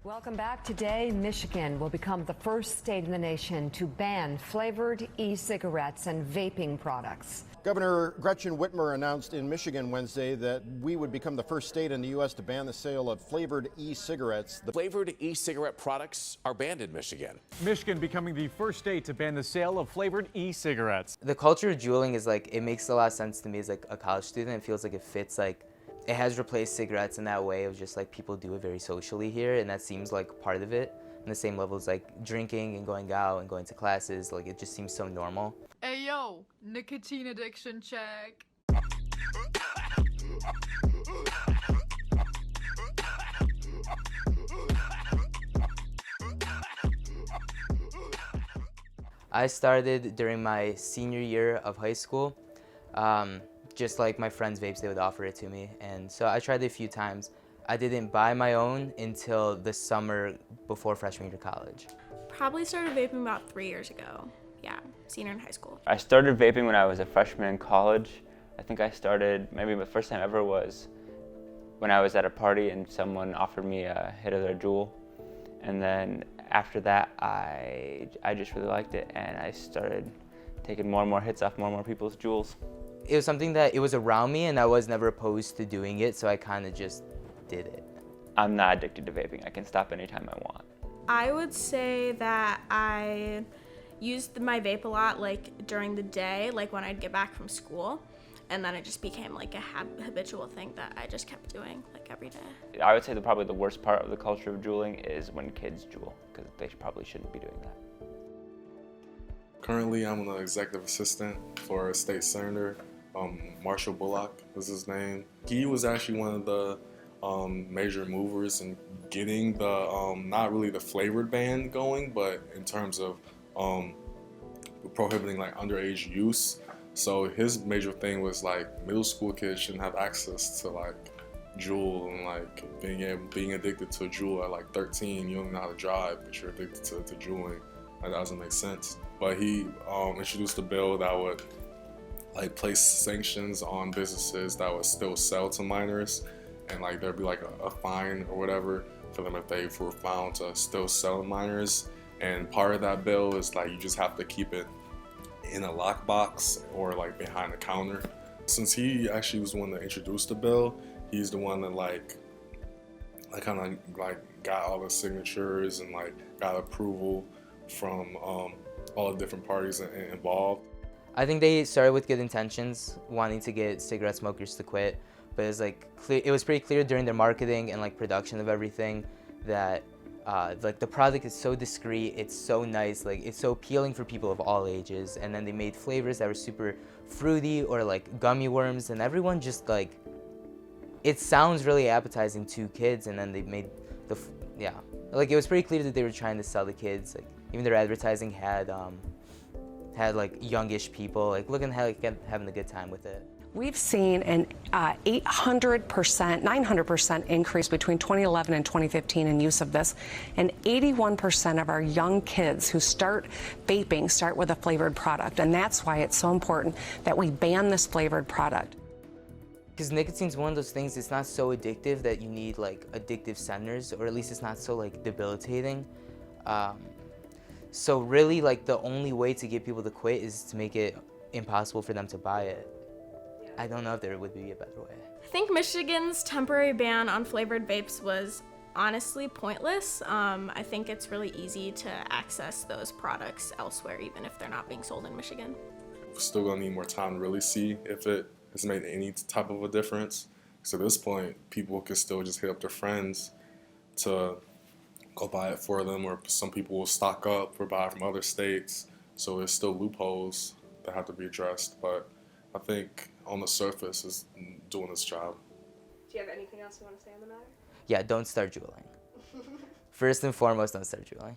Welcome back. Today, Michigan will become the first state in the nation to ban flavored e-cigarettes and vaping products. Governor Gretchen Whitmer announced in Michigan Wednesday that we would become the first state in the U.S. to ban the sale of flavored e-cigarettes. The flavored e-cigarette products are banned in Michigan. Michigan becoming the first state to ban the sale of flavored e-cigarettes. The culture of juuling is it makes a lot of sense to me as a college student. It feels like it fits it has replaced cigarettes in that way of just people do it very socially here, and that seems like part of it. On the same level as drinking and going out and going to classes, it just seems so normal. Hey yo, nicotine addiction check. I started during my senior year of high school. Just my friends' vapes, they would offer it to me. And so I tried it a few times. I didn't buy my own until the summer before freshman year of college. Probably started vaping about 3 years ago. Yeah, senior in high school. I started vaping when I was a freshman in college. I think I started, maybe the first time ever was when I was at a party and someone offered me a hit of their Juul. And then after that, I just really liked it, and I started taking more and more hits off more and more people's Juuls. It was something that it was around me, and I was never opposed to doing it, so I kind of just did it. I'm not addicted to vaping. I can stop anytime I want. I would say that I used my vape a lot during the day, when I'd get back from school, and then it just became a habitual thing that I just kept doing every day. I would say probably the worst part of the culture of juuling is when kids juul, because they probably shouldn't be doing that. Currently, I'm an executive assistant for a state senator. Marshall Bullock was his name. He was actually one of the major movers in getting the, not really the flavored ban going, but in terms of prohibiting underage use. So his major thing was middle school kids shouldn't have access to Juul, and being addicted to Juul at 13. You don't know how to drive, but you're addicted to juuling. That doesn't make sense. But he introduced a bill that would place sanctions on businesses that would still sell to minors, and there'd be a fine or whatever for them if they were found to still sell to minors. And part of that bill is you just have to keep it in a lockbox or behind a counter. Since he actually was the one that introduced the bill, he's the one that got all the signatures and got approval from all the different parties involved. I think they started with good intentions, wanting to get cigarette smokers to quit, but it was pretty clear during their marketing and production of everything that the product is so discreet, it's so nice, it's so appealing for people of all ages. And then they made flavors that were super fruity or gummy worms, and everyone just it sounds really appetizing to kids. And then they made it was pretty clear that they were trying to sell the kids. Even their advertising had youngish people looking having a good time with it. We've seen an 800%, 900% increase between 2011 and 2015 in use of this. And 81% of our young kids who start vaping start with a flavored product. And that's why it's so important that we ban this flavored product. Because nicotine's one of those things, it's not so addictive that you need addictive centers, or at least it's not so debilitating. So really the only way to get people to quit is to make it impossible for them to buy it. I don't know if there would be a better way. I think Michigan's temporary ban on flavored vapes was honestly pointless. I think it's really easy to access those products elsewhere, even if they're not being sold in Michigan. We're still gonna need more time to really see if it has made any type of a difference. So at this point, people can still just hit up their friends to go buy it for them, or some people will stock up or buy from other states. So there's still loopholes that have to be addressed, but I think on the surface is doing its job. Do you have anything else you want to say on the matter? Yeah, don't start juuling. First and foremost, don't start juuling.